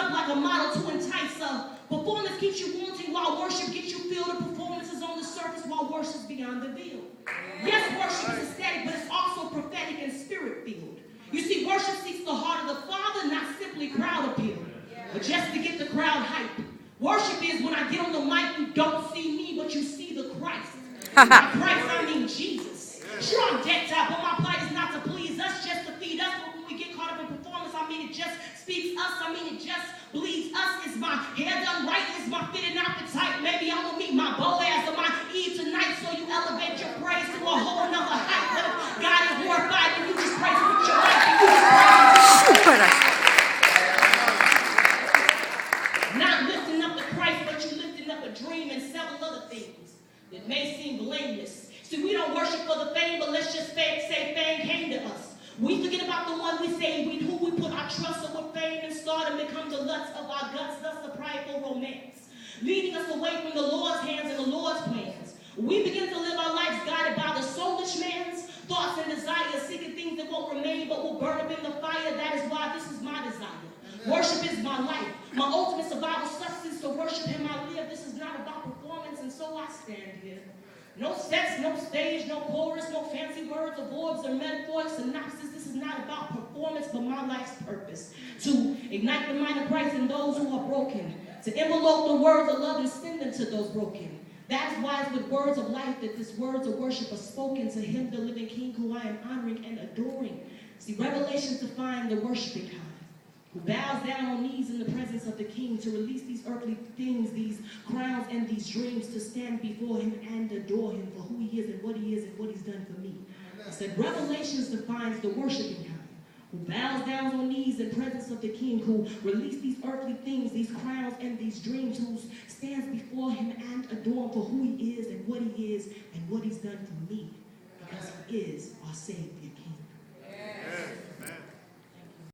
up like a model to entice us. Performance keeps you wanting while worship gets you filled. The performance is on the surface while worship is beyond the veil. Yes, worship is aesthetic, but it's also prophetic and spirit-filled. You see, worship seeks the heart of the Father, not simply crowd appeal, but just to get the crowd hype. Worship is when I get on the mic, you don't see me, but you see the Christ. By Christ, I mean Jesus. Sure, I'm decked out, but my plight is not to please us, just to feed us. But when we get caught up in performance, I mean it just speaks us. I mean it just bleeds us. Is my hair done right? Is my fitting outfit tight? Maybe I will meet my Boaz or my Eve tonight, so you elevate your praise to a whole nother height. But if God is glorified, and you just praise Him with your life, and you just praise Him. Not lifting up the Christ, but you lifting up a dream and several other things that may seem blameless. See, we don't worship for the fame, but let's just say fame came to us. We forget about the one we say who we put our trust in with fame and stardom become the lust of our guts, thus the prideful romance, leading us away from the Lord's hands and the Lord's plans. We begin to live our lives guided by the soulish man's thoughts and desires, seeking things that won't remain but will burn up in the fire. That is why this is my desire. Worship is my life. My ultimate survival substance. To worship Him I live. This is not about performance, and so I stand here. No sets, no stage, no chorus, no fancy words or voids or metaphoric synopsis. This is not about performance, but my life's purpose. To ignite the mind of Christ in those who are broken. To envelope the words of love and send them to those broken. That is why it's with words of life that these words of worship are spoken to Him, the living King, who I am honoring and adoring. See, Revelations define the worshiping kind, who bows down on knees in the presence of the King to release these earthly things, these crowns and these dreams, to stand before Him and adore Him for who He is and what He is and what He's done for me. I said Revelations defines the worshiping kind, who bows down on knees in presence of the King, who release these earthly things, these crowns and these dreams, who stands before Him and adore Him for who He is and what He is and what He's done for me, because He is our Savior King.